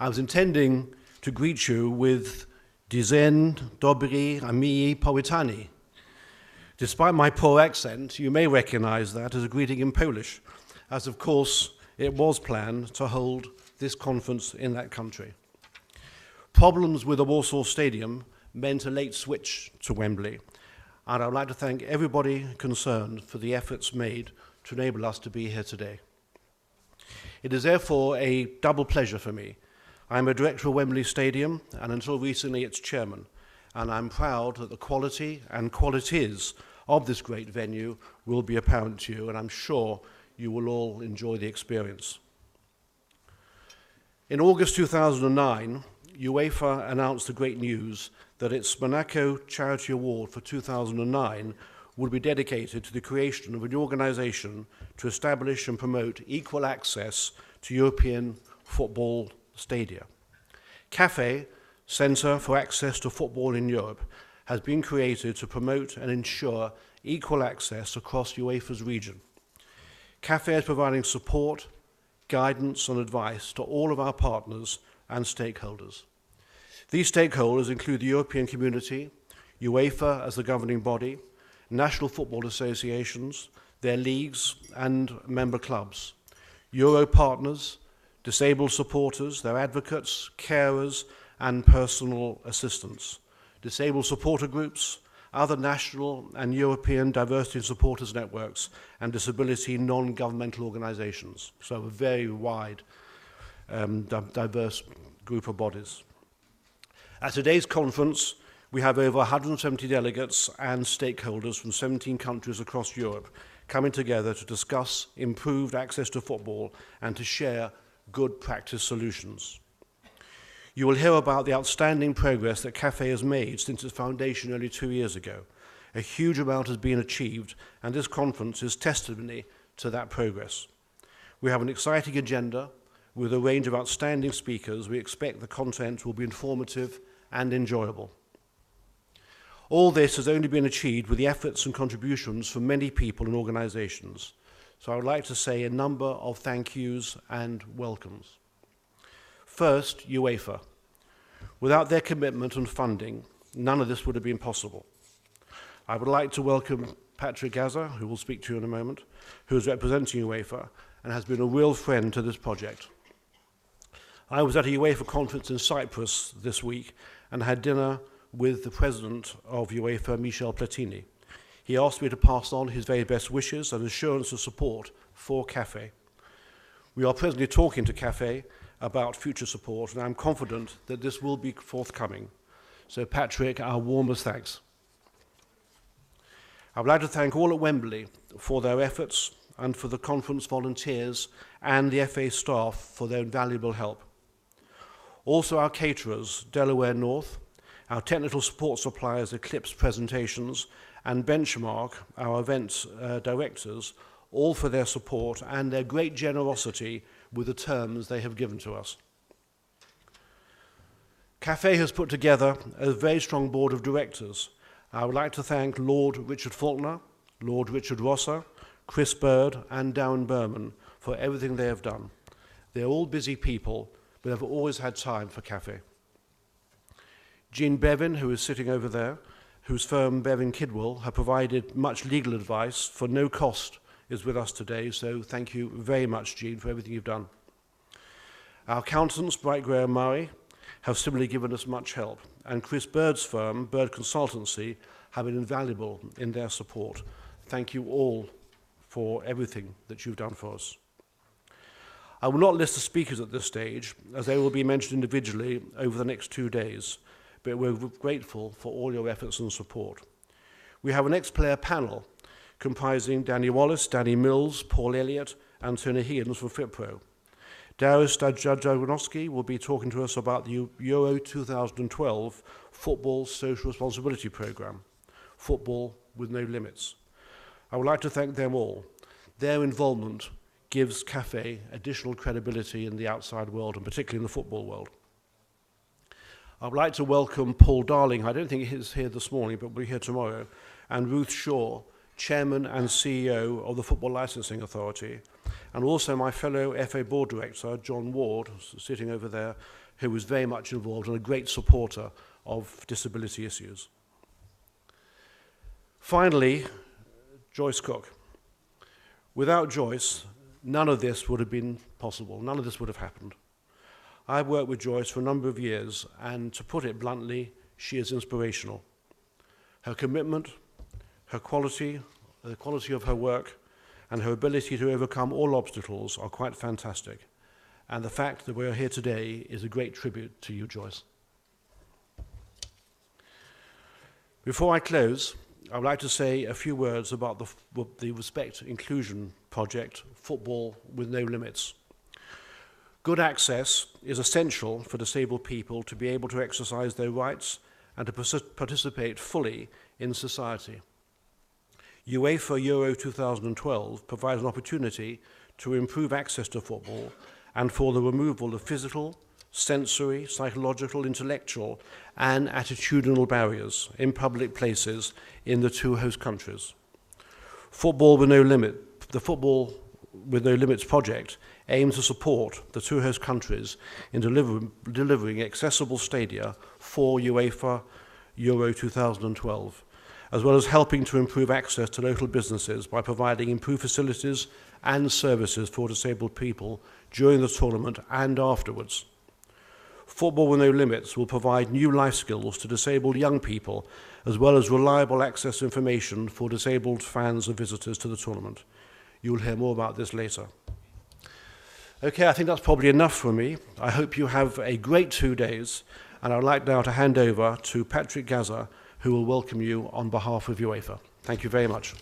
I was intending to greet you with Dzień dobry, amici powitani. Despite my poor accent, you may recognize that as a greeting in Polish, as of course it was planned to hold this conference in that country. Problems with the Warsaw Stadium meant a late switch to Wembley, and I would like to thank everybody concerned for the efforts made to enable us to be here today. It is therefore a double pleasure for me. I'm a director of Wembley Stadium, and until recently its chairman, and I'm proud that the quality and qualities of this great venue will be apparent to you, and I'm sure you will all enjoy the experience. In August 2009, UEFA announced the great news that its Monaco Charity Award for 2009 would be dedicated to the creation of a new organization to establish and promote equal access to European football stadia. CAFE, Centre for Access to Football in Europe, has been created to promote and ensure equal access across UEFA's region. CAFE is providing support, guidance and advice to all of our partners and stakeholders. These stakeholders include the European Community, UEFA as the governing body, national football associations, their leagues and member clubs, Euro partners, disabled supporters, their advocates, carers and personal assistants, disabled supporter groups, other national and European diversity and supporters networks, and disability non-governmental organizations. So a very wide, diverse group of bodies. At today's conference, we have over 170 delegates and stakeholders from 17 countries across Europe coming together to discuss improved access to football and to share good practice solutions. You will hear about the outstanding progress that CAFE has made since its foundation nearly 2 years ago. A huge amount has been achieved, and this conference is testimony to that progress. We have an exciting agenda with a range of outstanding speakers. We expect the content will be informative and enjoyable. All this has only been achieved with the efforts and contributions from many people and organizations. So I would like to say a number of thank yous and welcomes. First, UEFA. Without their commitment and funding, none of this would have been possible. I would like to welcome Patrick Gaza, who will speak to you in a moment, who is representing UEFA and has been a real friend to this project. I was at a UEFA conference in Cyprus this week and had dinner with the president of UEFA, Michel Platini. He asked me to pass on his very best wishes and assurance of support for CAFE. We are presently talking to CAFE about future support, and I'm confident that this will be forthcoming. So Patrick, our warmest thanks. I would like to thank all at Wembley for their efforts and for the conference volunteers and the FA staff for their invaluable help. Also our caterers, Delaware North, our technical support suppliers, Eclipse Presentations, and Benchmark, our events directors, all for their support and their great generosity with the terms they have given to us. CAFE has put together a very strong board of directors. I would like to thank Lord Richard Faulkner, Lord Richard Rosser, Chris Bird, and Darren Berman for everything they have done. They're all busy people, but have always had time for CAFE. Jean Bevin, who is sitting over there, whose firm Bevin Kidwell have provided much legal advice for no cost, is with us today, so thank you very much, Jean, for everything you've done. Our accountants, Bright Gray and Murray, have similarly given us much help, and Chris Bird's firm, Bird Consultancy, have been invaluable in their support. Thank you all for everything that you've done for us. I will not list the speakers at this stage, as they will be mentioned individually over the next 2 days, but we're grateful for all your efforts and support. We have an ex-player panel comprising Danny Wallace, Danny Mills, Paul Elliott, and Tony Higgins from FitPro. Darius Jajanowski will be talking to us about the Euro 2012 Football Social Responsibility Programme, Football with No Limits. I would like to thank them all. Their involvement gives CAFE additional credibility in the outside world, and particularly in the football world. I would like to welcome Paul Darling. I don't think he's here this morning, but we'll be here tomorrow, and Ruth Shaw, Chairman and CEO of the Football Licensing Authority, and also my fellow FA Board Director, John Ward, sitting over there, who was very much involved and a great supporter of disability issues. Finally, Joyce Cook. Without Joyce, none of this would have been possible. None of this would have happened. I've worked with Joyce for a number of years, and to put it bluntly, she is inspirational. Her commitment, her quality, the quality of her work, and her ability to overcome all obstacles are quite fantastic. And the fact that we are here today is a great tribute to you, Joyce. Before I close, I would like to say a few words about the Respect Inclusion project, Football with No Limits. Good access is essential for disabled people to be able to exercise their rights and to participate fully in society. UEFA Euro 2012 provides an opportunity to improve access to football and for the removal of physical, sensory, psychological, intellectual, and attitudinal barriers in public places in the two host countries. The Football with No Limits project aims to support the two host countries in delivering accessible stadia for UEFA Euro 2012, as well as helping to improve access to local businesses by providing improved facilities and services for disabled people during the tournament and afterwards. Football with No Limits will provide new life skills to disabled young people, as well as reliable access information for disabled fans and visitors to the tournament. You will hear more about this later. Okay, I think that's probably enough for me. I hope you have a great 2 days, and I would like now to hand over to Patrick Gaza, who will welcome you on behalf of UEFA. Thank you very much.